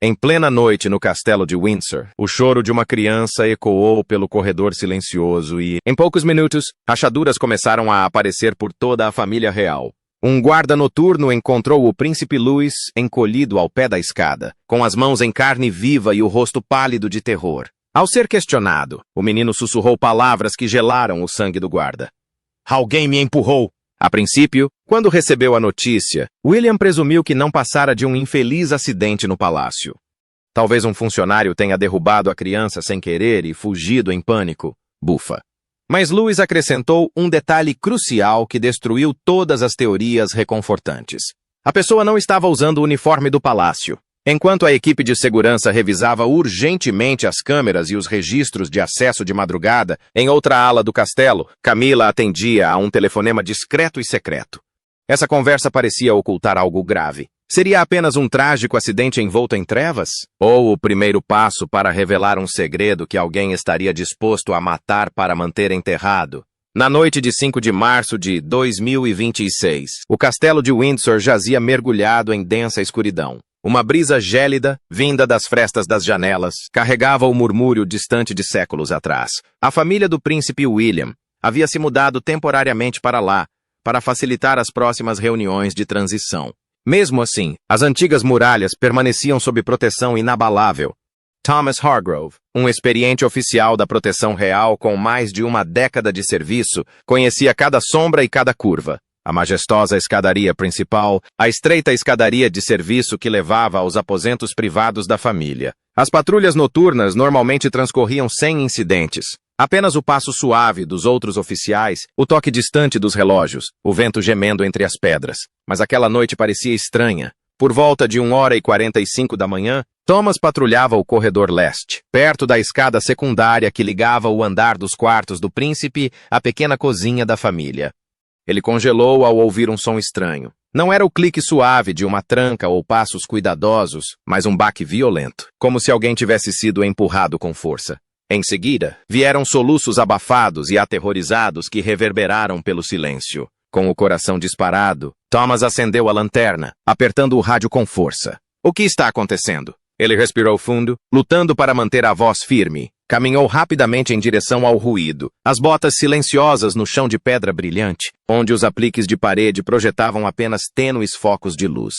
Em plena noite no castelo de Windsor, o choro de uma criança ecoou pelo corredor silencioso e, em poucos minutos, rachaduras começaram a aparecer por toda a família real. Um guarda noturno encontrou o príncipe Louis encolhido ao pé da escada, com as mãos em carne viva e o rosto pálido de terror. Ao ser questionado, o menino sussurrou palavras que gelaram o sangue do guarda. "Alguém me empurrou!" A princípio, quando recebeu a notícia, William presumiu que não passara de um infeliz acidente no palácio. Talvez um funcionário tenha derrubado a criança sem querer e fugido em pânico. Bufa. Mas Louis acrescentou um detalhe crucial que destruiu todas as teorias reconfortantes. A pessoa não estava usando o uniforme do palácio. Enquanto a equipe de segurança revisava urgentemente as câmeras e os registros de acesso de madrugada, em outra ala do castelo, Camila atendia a um telefonema discreto e secreto. Essa conversa parecia ocultar algo grave. Seria apenas um trágico acidente envolto em trevas? Ou o primeiro passo para revelar um segredo que alguém estaria disposto a matar para manter enterrado? Na noite de 5 de março de 2026, o castelo de Windsor jazia mergulhado em densa escuridão. Uma brisa gélida, vinda das frestas das janelas, carregava o murmúrio distante de séculos atrás. A família do príncipe William havia se mudado temporariamente para lá, para facilitar as próximas reuniões de transição. Mesmo assim, as antigas muralhas permaneciam sob proteção inabalável. Thomas Hargrove, um experiente oficial da proteção real com mais de uma década de serviço, conhecia cada sombra e cada curva. A majestosa escadaria principal, a estreita escadaria de serviço que levava aos aposentos privados da família. As patrulhas noturnas normalmente transcorriam sem incidentes. Apenas o passo suave dos outros oficiais, o toque distante dos relógios, o vento gemendo entre as pedras. Mas aquela noite parecia estranha. Por volta de 1h45 da manhã, Thomas patrulhava o corredor leste, perto da escada secundária que ligava o andar dos quartos do príncipe à pequena cozinha da família. Ele congelou ao ouvir um som estranho. Não era o clique suave de uma tranca ou passos cuidadosos, mas um baque violento, como se alguém tivesse sido empurrado com força. Em seguida, vieram soluços abafados e aterrorizados que reverberaram pelo silêncio. Com o coração disparado, Thomas acendeu a lanterna, apertando o rádio com força. O que está acontecendo? Ele respirou fundo, lutando para manter a voz firme. Caminhou rapidamente em direção ao ruído, as botas silenciosas no chão de pedra brilhante, onde os apliques de parede projetavam apenas tênues focos de luz.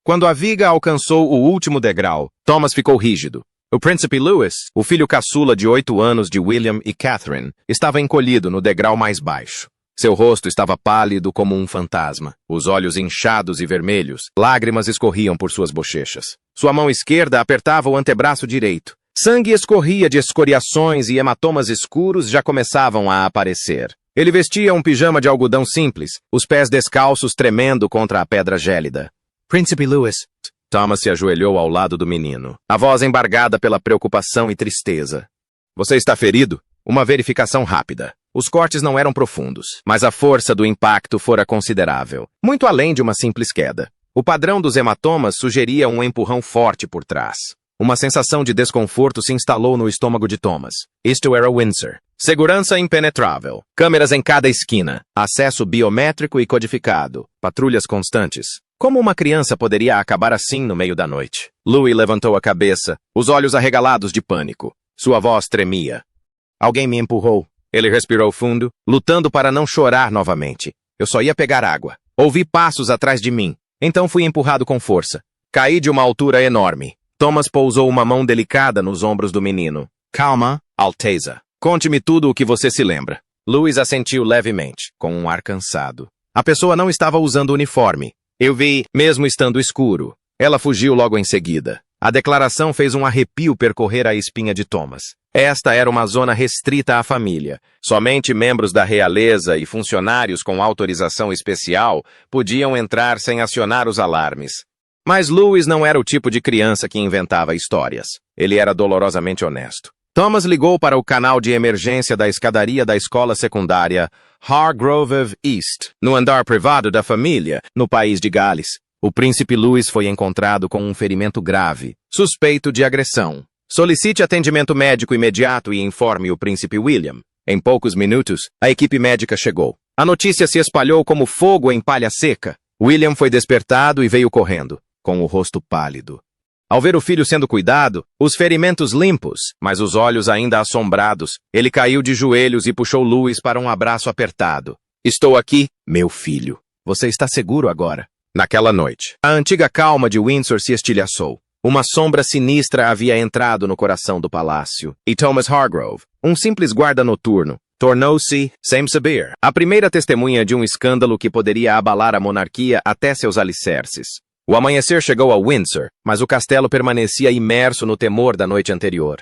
Quando a viga alcançou o último degrau, Thomas ficou rígido. O príncipe Louis, o filho caçula de 8 anos de William e Catherine, estava encolhido no degrau mais baixo. Seu rosto estava pálido como um fantasma, os olhos inchados e vermelhos, lágrimas escorriam por suas bochechas. Sua mão esquerda apertava o antebraço direito. Sangue escorria de escoriações e hematomas escuros já começavam a aparecer. Ele vestia um pijama de algodão simples, os pés descalços tremendo contra a pedra gélida. "Príncipe Louis." Thomas se ajoelhou ao lado do menino, a voz embargada pela preocupação e tristeza. "Você está ferido?" Uma verificação rápida. Os cortes não eram profundos, mas a força do impacto fora considerável, muito além de uma simples queda. O padrão dos hematomas sugeria um empurrão forte por trás. Uma sensação de desconforto se instalou no estômago de Thomas. Isto era Windsor. Segurança impenetrável. Câmeras em cada esquina. Acesso biométrico e codificado. Patrulhas constantes. Como uma criança poderia acabar assim no meio da noite? Louis levantou a cabeça, os olhos arregalados de pânico. Sua voz tremia. "Alguém me empurrou." Ele respirou fundo, lutando para não chorar novamente. "Eu só ia pegar água. Ouvi passos atrás de mim. Então fui empurrado com força. Caí de uma altura enorme." Thomas pousou uma mão delicada nos ombros do menino. "Calma, Alteza. Conte-me tudo o que você se lembra." Louis assentiu levemente, com um ar cansado. A pessoa não estava usando uniforme. "Eu vi, mesmo estando escuro." Ela fugiu logo em seguida. A declaração fez um arrepio percorrer a espinha de Thomas. Esta era uma zona restrita à família. Somente membros da realeza e funcionários com autorização especial podiam entrar sem acionar os alarmes. Mas Louis não era o tipo de criança que inventava histórias. Ele era dolorosamente honesto. Thomas ligou para o canal de emergência da escadaria da escola secundária Hargrove East, no andar privado da família, no país de Gales. O príncipe Louis foi encontrado com um ferimento grave, suspeito de agressão. Solicite atendimento médico imediato e informe o príncipe William. Em poucos minutos, a equipe médica chegou. A notícia se espalhou como fogo em palha seca. William foi despertado e veio correndo, com o rosto pálido. Ao ver o filho sendo cuidado, os ferimentos limpos, mas os olhos ainda assombrados, ele caiu de joelhos e puxou Louis para um abraço apertado. Estou aqui, meu filho. Você está seguro agora? Naquela noite, a antiga calma de Windsor se estilhaçou. Uma sombra sinistra havia entrado no coração do palácio, e Thomas Hargrove, um simples guarda noturno, tornou-se, sem saber, a primeira testemunha de um escândalo que poderia abalar a monarquia até seus alicerces. O amanhecer chegou a Windsor, mas o castelo permanecia imerso no temor da noite anterior.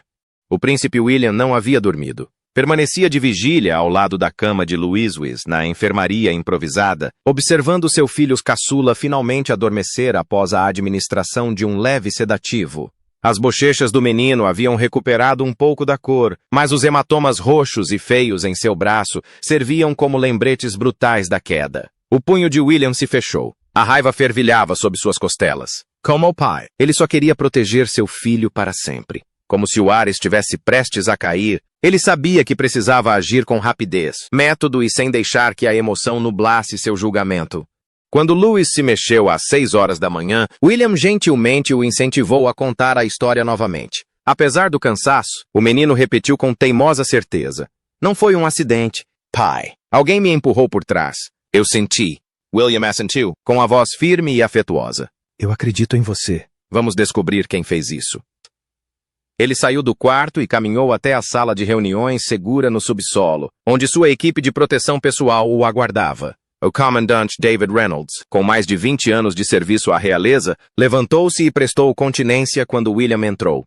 O príncipe William não havia dormido. Permanecia de vigília ao lado da cama de Louis na enfermaria improvisada, observando seu filho caçula finalmente adormecer após a administração de um leve sedativo. As bochechas do menino haviam recuperado um pouco da cor, mas os hematomas roxos e feios em seu braço serviam como lembretes brutais da queda. O punho de William se fechou. A raiva fervilhava sob suas costelas. Como o pai, ele só queria proteger seu filho para sempre. Como se o ar estivesse prestes a cair, ele sabia que precisava agir com rapidez, método e sem deixar que a emoção nublasse seu julgamento. Quando Louis se mexeu às 6 horas da manhã, William gentilmente o incentivou a contar a história novamente. Apesar do cansaço, o menino repetiu com teimosa certeza. Não foi um acidente. Pai, alguém me empurrou por trás. Eu senti. William assentiu, com a voz firme e afetuosa. Eu acredito em você. Vamos descobrir quem fez isso. Ele saiu do quarto e caminhou até a sala de reuniões segura no subsolo, onde sua equipe de proteção pessoal o aguardava. O comandante David Reynolds, com mais de 20 anos de serviço à realeza, levantou-se e prestou continência quando William entrou.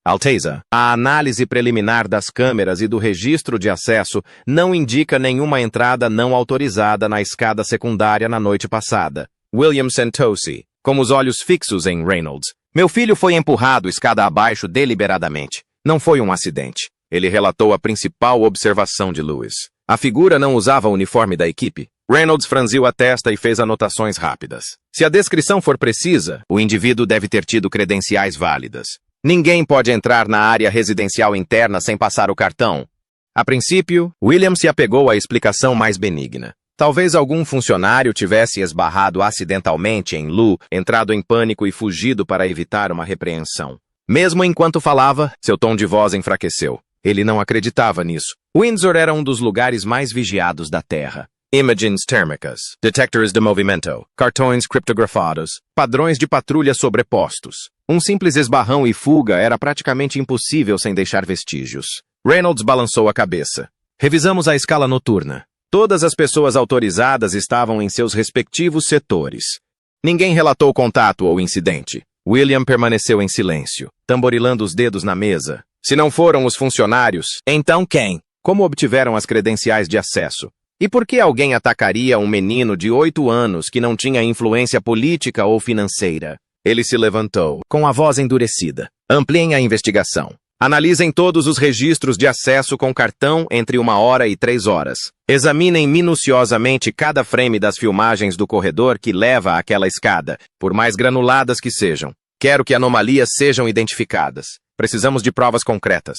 Alteza, a análise preliminar das câmeras e do registro de acesso não indica nenhuma entrada não autorizada na escada secundária na noite passada. William sentou-se, com os olhos fixos em Reynolds. Meu filho foi empurrado escada abaixo deliberadamente. Não foi um acidente. Ele relatou a principal observação de Louis. A figura não usava o uniforme da equipe. Reynolds franziu a testa e fez anotações rápidas. Se a descrição for precisa, o indivíduo deve ter tido credenciais válidas. Ninguém pode entrar na área residencial interna sem passar o cartão. A princípio, William se apegou à explicação mais benigna. Talvez algum funcionário tivesse esbarrado acidentalmente em Lou, entrado em pânico e fugido para evitar uma repreensão. Mesmo enquanto falava, seu tom de voz enfraqueceu. Ele não acreditava nisso. Windsor era um dos lugares mais vigiados da Terra. Imagens térmicas, detectores de movimento, cartões criptografados, padrões de patrulha sobrepostos. Um simples esbarrão e fuga era praticamente impossível sem deixar vestígios. Reynolds balançou a cabeça. Revisamos a escala noturna. Todas as pessoas autorizadas estavam em seus respectivos setores. Ninguém relatou contato ou incidente. William permaneceu em silêncio, tamborilando os dedos na mesa. Se não foram os funcionários, então quem? Como obtiveram as credenciais de acesso? E por que alguém atacaria um menino de 8 anos que não tinha influência política ou financeira? Ele se levantou, com a voz endurecida. Ampliem a investigação. Analisem todos os registros de acesso com cartão entre 1 hora e 3 horas. Examinem minuciosamente cada frame das filmagens do corredor que leva àquela escada, por mais granuladas que sejam. Quero que anomalias sejam identificadas. Precisamos de provas concretas.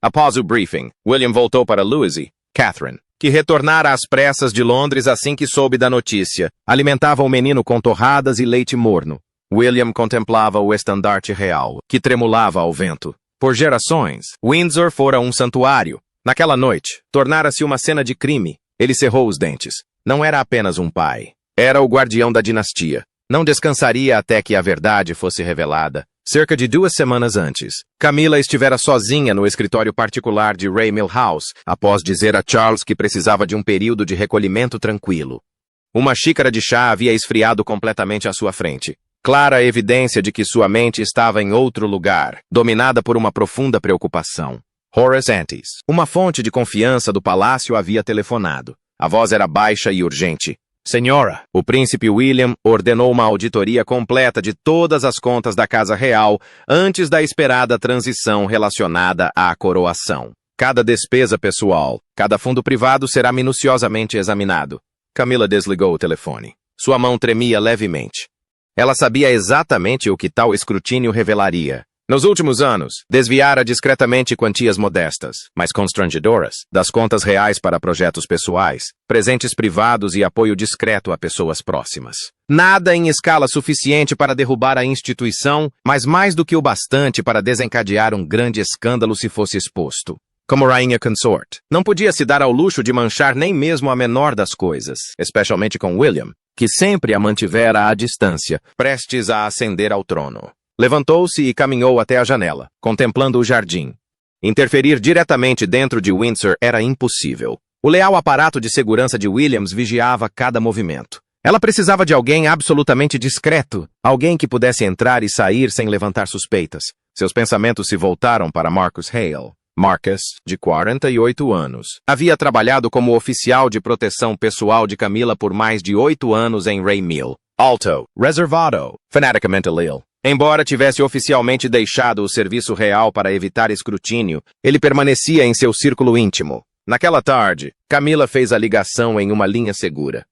Após o briefing, William voltou para Louis e Catherine, que retornara às pressas de Londres assim que soube da notícia. Alimentava o menino com torradas e leite morno. William contemplava o estandarte real, que tremulava ao vento. Por gerações, Windsor fora um santuário. Naquela noite, tornara-se uma cena de crime. Ele cerrou os dentes. Não era apenas um pai. Era o guardião da dinastia. Não descansaria até que a verdade fosse revelada. Cerca de 2 semanas antes, Camila estivera sozinha no escritório particular de Ray Milhouse, após dizer a Charles que precisava de um período de recolhimento tranquilo. Uma xícara de chá havia esfriado completamente à sua frente. Clara evidência de que sua mente estava em outro lugar, dominada por uma profunda preocupação. Horace Antes, uma fonte de confiança do palácio, havia telefonado. A voz era baixa e urgente. Senhora, o príncipe William ordenou uma auditoria completa de todas as contas da Casa Real antes da esperada transição relacionada à coroação. Cada despesa pessoal, cada fundo privado será minuciosamente examinado. Camila desligou o telefone. Sua mão tremia levemente. Ela sabia exatamente o que tal escrutínio revelaria. Nos últimos anos, desviara discretamente quantias modestas, mas constrangedoras, das contas reais para projetos pessoais, presentes privados e apoio discreto a pessoas próximas. Nada em escala suficiente para derrubar a instituição, mas mais do que o bastante para desencadear um grande escândalo se fosse exposto. Como rainha consort, não podia se dar ao luxo de manchar nem mesmo a menor das coisas, especialmente com William, que sempre a mantivera à distância, prestes a ascender ao trono. Levantou-se e caminhou até a janela, contemplando o jardim. Interferir diretamente dentro de Windsor era impossível. O leal aparato de segurança de Williams vigiava cada movimento. Ela precisava de alguém absolutamente discreto, alguém que pudesse entrar e sair sem levantar suspeitas. Seus pensamentos se voltaram para Marcus Hale. Marcus, de 48 anos, havia trabalhado como oficial de proteção pessoal de Camila por mais de 8 anos em Ray Mill. Alto, reservado, fanaticamente leal. Embora tivesse oficialmente deixado o serviço real para evitar escrutínio, ele permanecia em seu círculo íntimo. Naquela tarde, Camila fez a ligação em uma linha segura.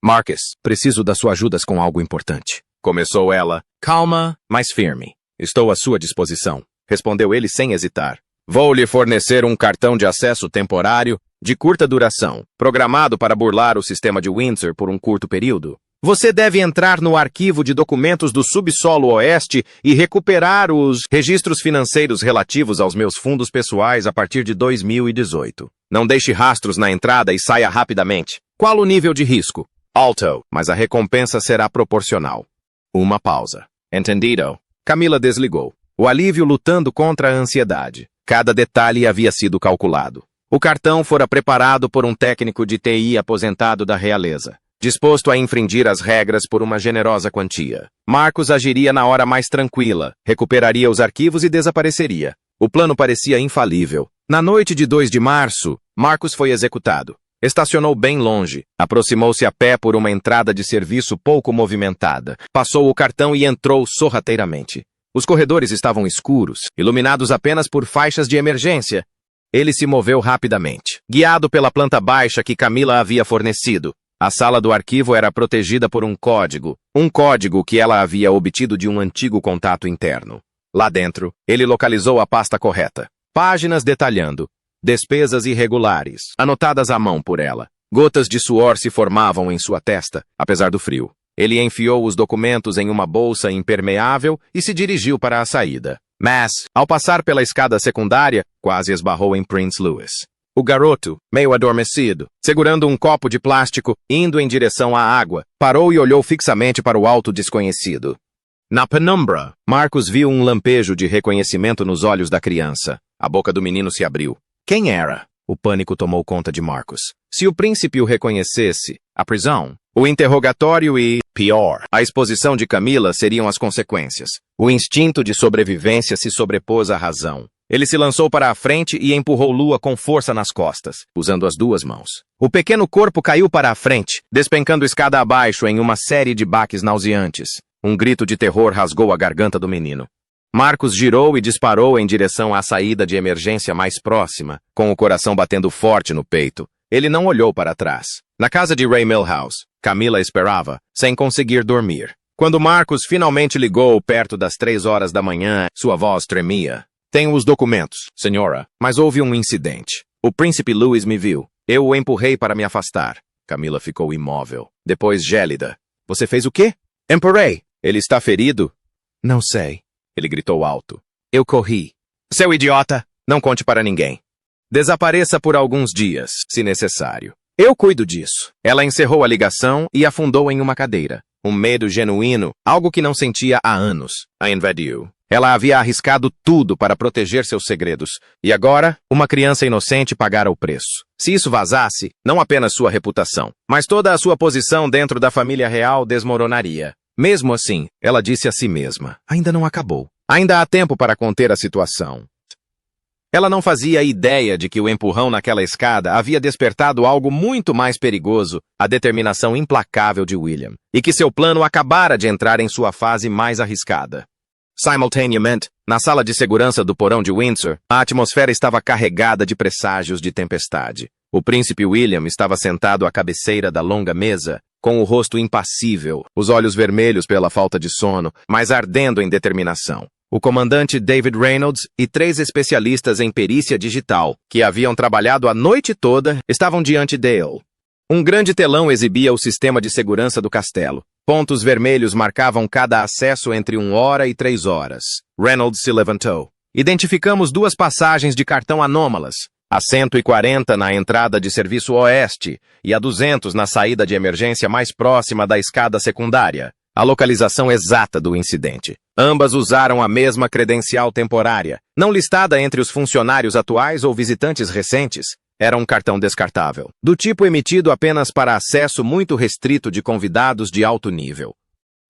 Marcus, preciso das suas ajudas com algo importante. Começou ela, calma, mas firme. Estou à sua disposição, respondeu ele sem hesitar. Vou lhe fornecer um cartão de acesso temporário, de curta duração, programado para burlar o sistema de Windsor por um curto período. Você deve entrar no arquivo de documentos do subsolo oeste e recuperar os registros financeiros relativos aos meus fundos pessoais a partir de 2018. Não deixe rastros na entrada e saia rapidamente. Qual o nível de risco? Alto, mas a recompensa será proporcional. Uma pausa. Entendido? Camila desligou. O alívio lutando contra a ansiedade. Cada detalhe havia sido calculado. O cartão fora preparado por um técnico de TI aposentado da realeza, disposto a infringir as regras por uma generosa quantia. Marcus agiria na hora mais tranquila, recuperaria os arquivos e desapareceria. O plano parecia infalível. Na noite de 2 de março, Marcus foi executado. Estacionou bem longe, aproximou-se a pé por uma entrada de serviço pouco movimentada, passou o cartão e entrou sorrateiramente. Os corredores estavam escuros, iluminados apenas por faixas de emergência. Ele se moveu rapidamente, guiado pela planta baixa que Camila havia fornecido. A sala do arquivo era protegida por um código que ela havia obtido de um antigo contato interno. Lá dentro, ele localizou a pasta correta. Páginas detalhando despesas irregulares, anotadas à mão por ela. Gotas de suor se formavam em sua testa, apesar do frio. Ele enfiou os documentos em uma bolsa impermeável e se dirigiu para a saída. Mas, ao passar pela escada secundária, quase esbarrou em Prince Louis. O garoto, meio adormecido, segurando um copo de plástico, indo em direção à água, parou e olhou fixamente para o alto desconhecido. Na penumbra, Marcus viu um lampejo de reconhecimento nos olhos da criança. A boca do menino se abriu. Quem era? O pânico tomou conta de Marcus. Se o príncipe o reconhecesse, a prisão, o interrogatório e, pior, a exposição de Camila seriam as consequências. O instinto de sobrevivência se sobrepôs à razão. Ele se lançou para a frente e empurrou Lua com força nas costas, usando as duas mãos. O pequeno corpo caiu para a frente, despencando escada abaixo em uma série de baques nauseantes. Um grito de terror rasgou a garganta do menino. Marcus girou e disparou em direção à saída de emergência mais próxima, com o coração batendo forte no peito. Ele não olhou para trás. Na casa de Ray Milhouse, Camila esperava, sem conseguir dormir. Quando Marcus finalmente ligou perto das 3 horas da manhã, sua voz tremia. Tenho os documentos, senhora, mas houve um incidente. O príncipe Louis me viu. Eu o empurrei para me afastar. Camila ficou imóvel, depois gélida. Você fez o quê? Empurrei. Ele está ferido? Não sei. Ele gritou alto. Eu corri. Seu idiota! Não conte para ninguém. Desapareça por alguns dias, se necessário. Eu cuido disso. Ela encerrou a ligação e afundou em uma cadeira. Um medo genuíno, algo que não sentia há anos, a invadiu. Ela havia arriscado tudo para proteger seus segredos. E agora, uma criança inocente pagara o preço. Se isso vazasse, não apenas sua reputação, mas toda a sua posição dentro da família real desmoronaria. Mesmo assim, ela disse a si mesma, ainda não acabou. Ainda há tempo para conter a situação. Ela não fazia ideia de que o empurrão naquela escada havia despertado algo muito mais perigoso, a determinação implacável de William, e que seu plano acabara de entrar em sua fase mais arriscada. Simultaneamente, na sala de segurança do porão de Windsor, a atmosfera estava carregada de presságios de tempestade. O príncipe William estava sentado à cabeceira da longa mesa, com o rosto impassível, os olhos vermelhos pela falta de sono, mas ardendo em determinação. O comandante David Reynolds e 3 especialistas em perícia digital, que haviam trabalhado a noite toda, estavam diante dele. Um grande telão exibia o sistema de segurança do castelo. Pontos vermelhos marcavam cada acesso entre 1 hora e 3 horas. Reynolds se levantou. Identificamos 2 passagens de cartão anômalas. A 140 na entrada de serviço oeste e a 200 na saída de emergência mais próxima da escada secundária. A localização exata do incidente. Ambas usaram a mesma credencial temporária, não listada entre os funcionários atuais ou visitantes recentes. Era um cartão descartável, do tipo emitido apenas para acesso muito restrito de convidados de alto nível.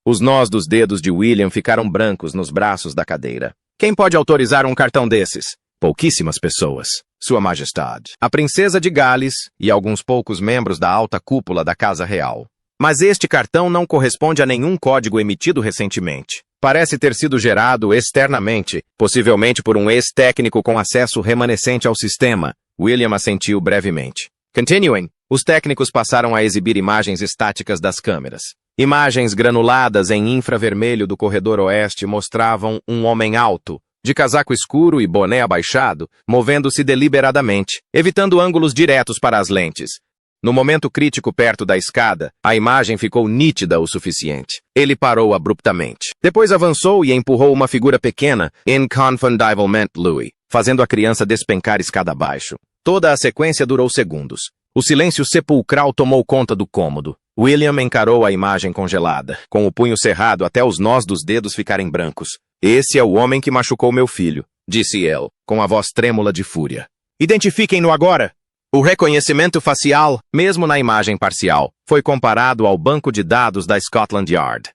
Os nós dos dedos de William ficaram brancos nos braços da cadeira. Quem pode autorizar um cartão desses? Pouquíssimas pessoas. Sua Majestade, a Princesa de Gales e alguns poucos membros da alta cúpula da Casa Real. Mas este cartão não corresponde a nenhum código emitido recentemente. Parece ter sido gerado externamente, possivelmente por um ex-técnico com acesso remanescente ao sistema. William assentiu brevemente. Continuing, os técnicos passaram a exibir imagens estáticas das câmeras. Imagens granuladas em infravermelho do corredor oeste mostravam um homem alto, de casaco escuro e boné abaixado, movendo-se deliberadamente, evitando ângulos diretos para as lentes. No momento crítico perto da escada, a imagem ficou nítida o suficiente. Ele parou abruptamente. Depois avançou e empurrou uma figura pequena, inconfundiblemente Louis, fazendo a criança despencar escada abaixo. Toda a sequência durou segundos. O silêncio sepulcral tomou conta do cômodo. William encarou a imagem congelada, com o punho cerrado até os nós dos dedos ficarem brancos. Esse é o homem que machucou meu filho, disse ele, com a voz trêmula de fúria. Identifiquem-no agora! O reconhecimento facial, mesmo na imagem parcial, foi comparado ao banco de dados da Scotland Yard.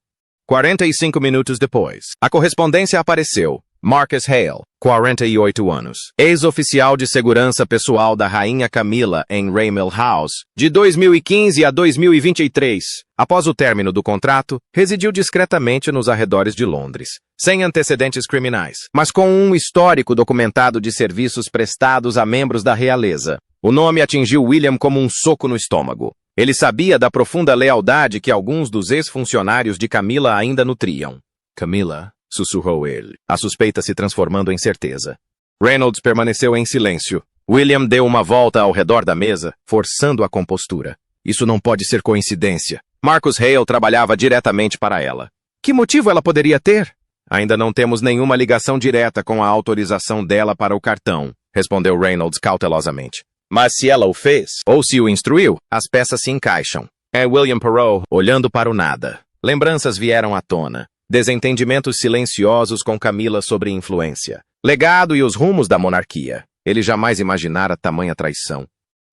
45 minutos depois, a correspondência apareceu. Marcus Hale, 48 anos, ex-oficial de segurança pessoal da Rainha Camila em Raymell House, de 2015 a 2023. Após o término do contrato, residiu discretamente nos arredores de Londres, sem antecedentes criminais, mas com um histórico documentado de serviços prestados a membros da realeza. O nome atingiu William como um soco no estômago. Ele sabia da profunda lealdade que alguns dos ex-funcionários de Camila ainda nutriam. Camila, sussurrou ele, a suspeita se transformando em certeza. Reynolds permaneceu em silêncio. William deu uma volta ao redor da mesa, forçando a compostura. Isso não pode ser coincidência. Marcus Hale trabalhava diretamente para ela. Que motivo ela poderia ter? Ainda não temos nenhuma ligação direta com a autorização dela para o cartão, respondeu Reynolds cautelosamente. Mas se ela o fez, ou se o instruiu, as peças se encaixam. É William Perrault, olhando para o nada. Lembranças vieram à tona. Desentendimentos silenciosos com Camila sobre influência. Legado e os rumos da monarquia. Ele jamais imaginara tamanha traição.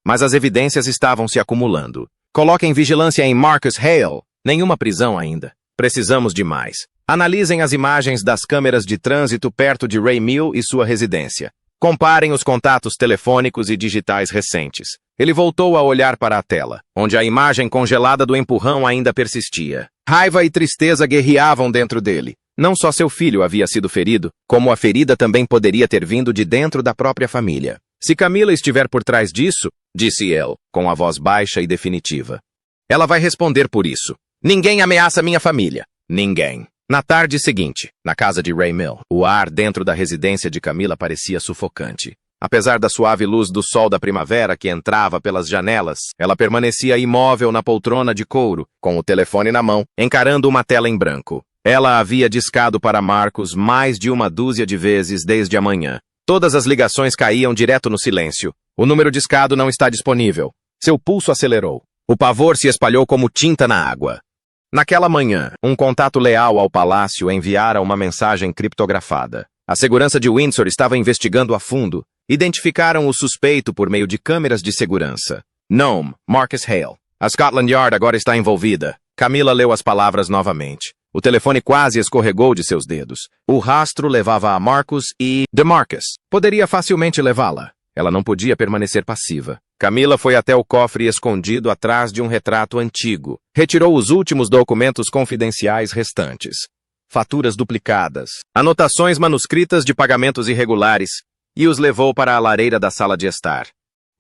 Mas as evidências estavam se acumulando. Coloquem vigilância em Marcus Hale. Nenhuma prisão ainda. Precisamos de mais. Analisem as imagens das câmeras de trânsito perto de Raymell e sua residência. Comparem os contatos telefônicos e digitais recentes. Ele voltou a olhar para a tela, onde a imagem congelada do empurrão ainda persistia. Raiva e tristeza guerreavam dentro dele. Não só seu filho havia sido ferido, como a ferida também poderia ter vindo de dentro da própria família. Se Camila estiver por trás disso, disse ele, com a voz baixa e definitiva, ela vai responder por isso. Ninguém ameaça minha família. Ninguém. Na tarde seguinte, na casa de Raymell, o ar dentro da residência de Camila parecia sufocante. Apesar da suave luz do sol da primavera que entrava pelas janelas, ela permanecia imóvel na poltrona de couro, com o telefone na mão, encarando uma tela em branco. Ela havia discado para Marcus mais de 12 vezes desde a manhã. Todas as ligações caíam direto no silêncio. O número discado não está disponível. Seu pulso acelerou. O pavor se espalhou como tinta na água. Naquela manhã, um contato leal ao palácio enviara uma mensagem criptografada. A segurança de Windsor estava investigando a fundo. Identificaram o suspeito por meio de câmeras de segurança. Nome, Marcus Hale. A Scotland Yard agora está envolvida. Camila leu as palavras novamente. O telefone quase escorregou de seus dedos. O rastro levava a Marcus e DeMarcus. Poderia facilmente levá-la. Ela não podia permanecer passiva. Camila foi até o cofre escondido atrás de um retrato antigo. Retirou os últimos documentos confidenciais restantes. Faturas duplicadas, anotações manuscritas de pagamentos irregulares, e os levou para a lareira da sala de estar.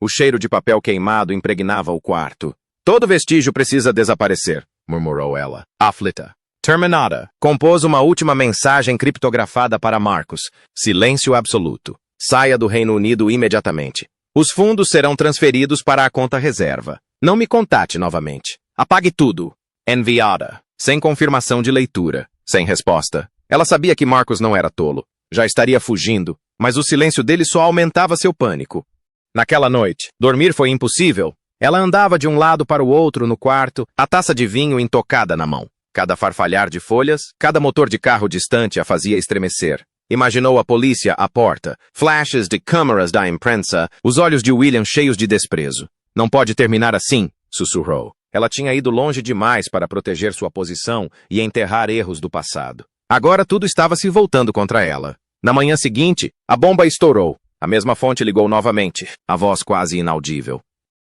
O cheiro de papel queimado impregnava o quarto. Todo vestígio precisa desaparecer, murmurou ela, aflita. Terminada. Compôs uma última mensagem criptografada para Marcus. Silêncio absoluto. Saia do Reino Unido imediatamente. Os fundos serão transferidos para a conta reserva. Não me contate novamente. Apague tudo. Enviada. Sem confirmação de leitura. Sem resposta. Ela sabia que Marcus não era tolo. Já estaria fugindo, mas o silêncio dele só aumentava seu pânico. Naquela noite, dormir foi impossível. Ela andava de um lado para o outro no quarto, a taça de vinho intocada na mão. Cada farfalhar de folhas, cada motor de carro distante a fazia estremecer. Imaginou a polícia à porta, flashes de câmeras da imprensa, os olhos de William cheios de desprezo. Não pode terminar assim, sussurrou. Ela tinha ido longe demais para proteger sua posição e enterrar erros do passado. Agora tudo estava se voltando contra ela. Na manhã seguinte, a bomba estourou. A mesma fonte ligou novamente, a voz quase inaudível.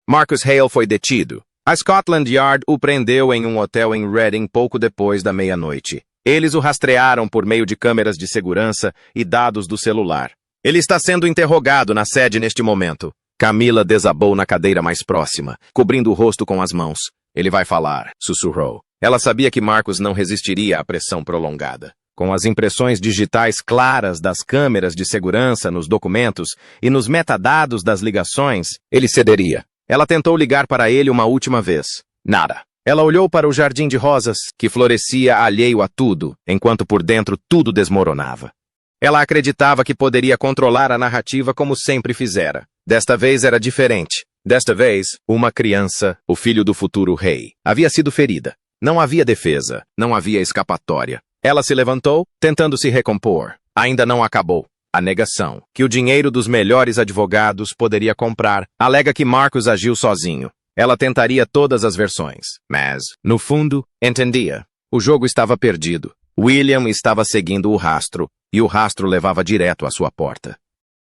Marcus Hale foi detido. A Scotland Yard o prendeu em um hotel em Reading pouco depois da meia-noite. Eles o rastrearam por meio de câmeras de segurança e dados do celular. Ele está sendo interrogado na sede neste momento. Camila desabou na cadeira mais próxima, cobrindo o rosto com as mãos. Ele vai falar, sussurrou. Ela sabia que Marcus não resistiria à pressão prolongada. Com as impressões digitais claras das câmeras de segurança nos documentos e nos metadados das ligações, ele cederia. Ela tentou ligar para ele uma última vez. Nada. Ela olhou para o jardim de rosas, que florescia alheio a tudo, enquanto por dentro tudo desmoronava. Ela acreditava que poderia controlar a narrativa como sempre fizera. Desta vez era diferente. Desta vez, uma criança, o filho do futuro rei, havia sido ferida. Não havia defesa, não havia escapatória. Ela se levantou, tentando se recompor. Ainda não acabou. A negação, que o dinheiro dos melhores advogados poderia comprar, alega que Marcus agiu sozinho. Ela tentaria todas as versões, mas, no fundo, entendia. O jogo estava perdido. William estava seguindo o rastro, e o rastro levava direto à sua porta.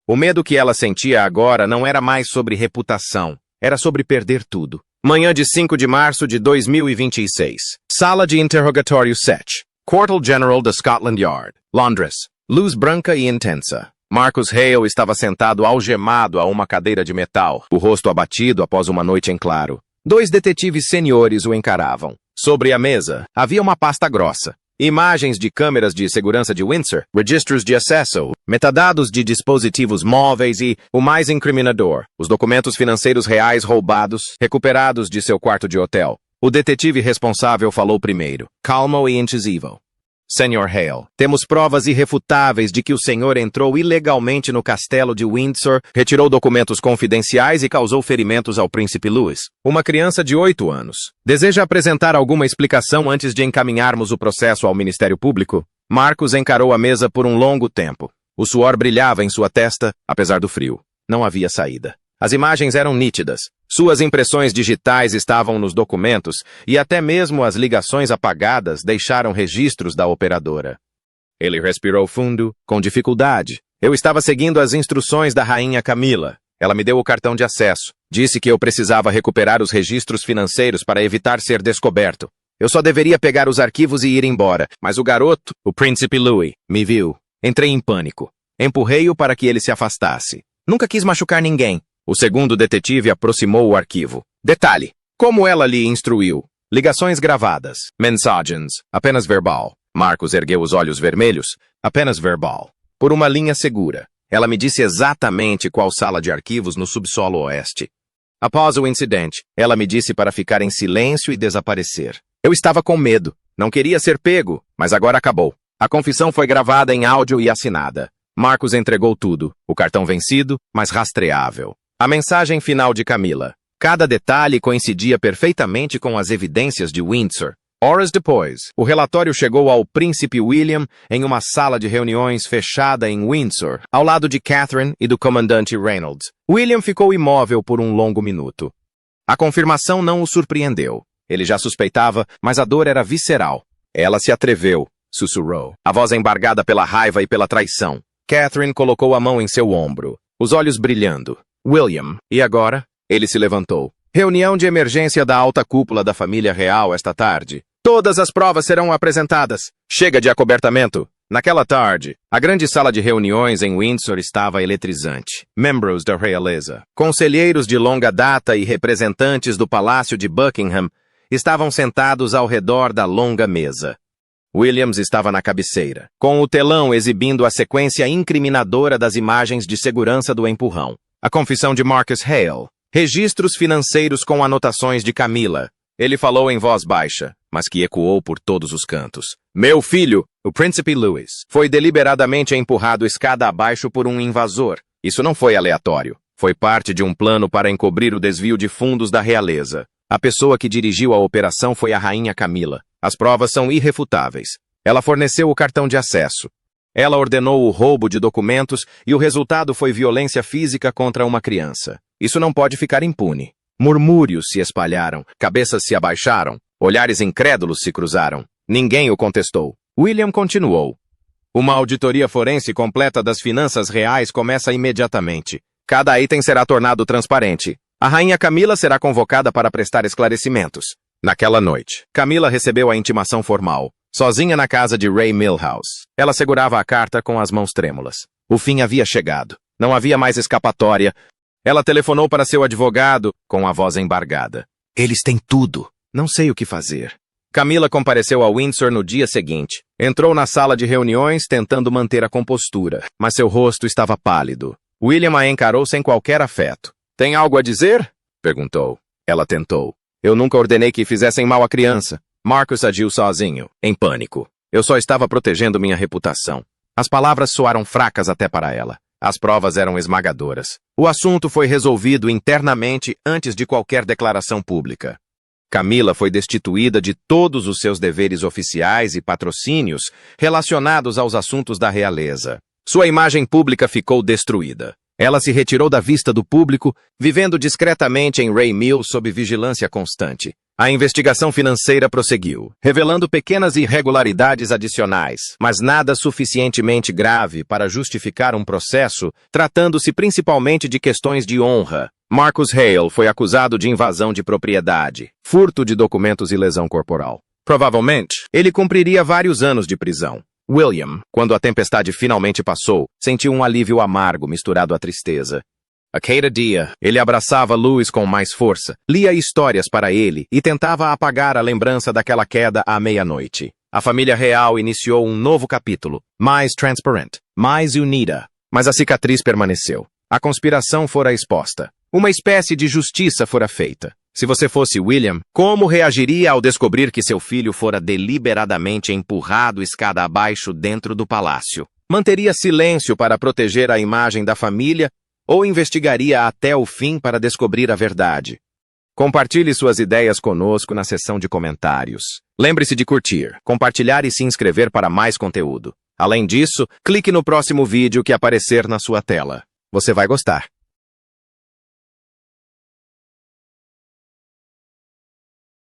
O medo que ela sentia agora não era mais sobre reputação, era sobre perder tudo. Manhã de 5 de março de 2026. Sala de interrogatório 7. Quartel General da Scotland Yard, Londres. Luz branca e intensa. Marcus Hale estava sentado algemado a uma cadeira de metal, o rosto abatido após uma noite em claro. 2 detetives seniores o encaravam. Sobre a mesa, havia uma pasta grossa. Imagens de câmeras de segurança de Windsor, registros de acesso, metadados de dispositivos móveis e, o mais incriminador, os documentos financeiros reais roubados, recuperados de seu quarto de hotel. O detetive responsável falou primeiro, calmo e incisivo. Sr. Hale, temos provas irrefutáveis de que o senhor entrou ilegalmente no castelo de Windsor, retirou documentos confidenciais e causou ferimentos ao príncipe Louis, uma criança de 8 anos. Deseja apresentar alguma explicação antes de encaminharmos o processo ao Ministério Público? Marcus encarou a mesa por um longo tempo. O suor brilhava em sua testa, apesar do frio. Não havia saída. As imagens eram nítidas. Suas impressões digitais estavam nos documentos e até mesmo as ligações apagadas deixaram registros da operadora. Ele respirou fundo, com dificuldade. Eu estava seguindo as instruções da rainha Camila. Ela me deu o cartão de acesso. Disse que eu precisava recuperar os registros financeiros para evitar ser descoberto. Eu só deveria pegar os arquivos e ir embora, mas o garoto, o príncipe Louis, me viu. Entrei em pânico. Empurrei-o para que ele se afastasse. Nunca quis machucar ninguém. O segundo detetive aproximou o arquivo. Detalhe, como ela lhe instruiu. Ligações gravadas, mensagens, apenas verbal. Marcus ergueu os olhos vermelhos, apenas verbal. Por uma linha segura. Ela me disse exatamente qual sala de arquivos no subsolo oeste. Após o incidente, ela me disse para ficar em silêncio e desaparecer. Eu estava com medo. Não queria ser pego, mas agora acabou. A confissão foi gravada em áudio e assinada. Marcus entregou tudo. O cartão vencido, mas rastreável. A mensagem final de Camila. Cada detalhe coincidia perfeitamente com as evidências de Windsor. Horas depois, o relatório chegou ao príncipe William em uma sala de reuniões fechada em Windsor, ao lado de Catherine e do comandante Reynolds. William ficou imóvel por um longo minuto. A confirmação não o surpreendeu. Ele já suspeitava, mas a dor era visceral. Ela se atreveu, sussurrou, a voz embargada pela raiva e pela traição. Catherine colocou a mão em seu ombro, os olhos brilhando. William, e agora? Ele se levantou. Reunião de emergência da alta cúpula da família real esta tarde. Todas as provas serão apresentadas. Chega de acobertamento. Naquela tarde, a grande sala de reuniões em Windsor estava eletrizante. Membros da realeza, conselheiros de longa data e representantes do Palácio de Buckingham estavam sentados ao redor da longa mesa. Williams estava na cabeceira, com o telão exibindo a sequência incriminadora das imagens de segurança do empurrão. A confissão de Marcus Hale. Registros financeiros com anotações de Camila. Ele falou em voz baixa, mas que ecoou por todos os cantos. Meu filho, o Príncipe Louis, foi deliberadamente empurrado escada abaixo por um invasor. Isso não foi aleatório. Foi parte de um plano para encobrir o desvio de fundos da realeza. A pessoa que dirigiu a operação foi a rainha Camila. As provas são irrefutáveis. Ela forneceu o cartão de acesso. Ela ordenou o roubo de documentos e o resultado foi violência física contra uma criança. Isso não pode ficar impune. Murmúrios se espalharam, cabeças se abaixaram, olhares incrédulos se cruzaram. Ninguém o contestou. William continuou. Uma auditoria forense completa das finanças reais começa imediatamente. Cada item será tornado transparente. A rainha Camila será convocada para prestar esclarecimentos. Naquela noite, Camila recebeu a intimação formal, sozinha na casa de Ray Milhouse. Ela segurava a carta com as mãos trêmulas. O fim havia chegado. Não havia mais escapatória. Ela telefonou para seu advogado, com a voz embargada. Eles têm tudo. Não sei o que fazer. Camila compareceu a Windsor no dia seguinte. Entrou na sala de reuniões tentando manter a compostura, mas seu rosto estava pálido. William a encarou sem qualquer afeto. Tem algo a dizer? Perguntou. Ela tentou. Eu nunca ordenei que fizessem mal à criança. Marcus agiu sozinho, em pânico. Eu só estava protegendo minha reputação. As palavras soaram fracas até para ela. As provas eram esmagadoras. O assunto foi resolvido internamente antes de qualquer declaração pública. Camila foi destituída de todos os seus deveres oficiais e patrocínios relacionados aos assuntos da realeza. Sua imagem pública ficou destruída. Ela se retirou da vista do público, vivendo discretamente em Ray Mills sob vigilância constante. A investigação financeira prosseguiu, revelando pequenas irregularidades adicionais, mas nada suficientemente grave para justificar um processo, tratando-se principalmente de questões de honra. Marcus Hale foi acusado de invasão de propriedade, furto de documentos e lesão corporal. Provavelmente, ele cumpriria vários anos de prisão. William, quando a tempestade finalmente passou, sentiu um alívio amargo misturado à tristeza. A cada dia, ele abraçava Louis com mais força, lia histórias para ele e tentava apagar a lembrança daquela queda à meia-noite. A família real iniciou um novo capítulo, mais transparent, mais unida. Mas a cicatriz permaneceu. A conspiração fora exposta. Uma espécie de justiça fora feita. Se você fosse William, como reagiria ao descobrir que seu filho fora deliberadamente empurrado escada abaixo dentro do palácio? Manteria silêncio para proteger a imagem da família ou investigaria até o fim para descobrir a verdade? Compartilhe suas ideias conosco na seção de comentários. Lembre-se de curtir, compartilhar e se inscrever para mais conteúdo. Além disso, clique no próximo vídeo que aparecer na sua tela. Você vai gostar.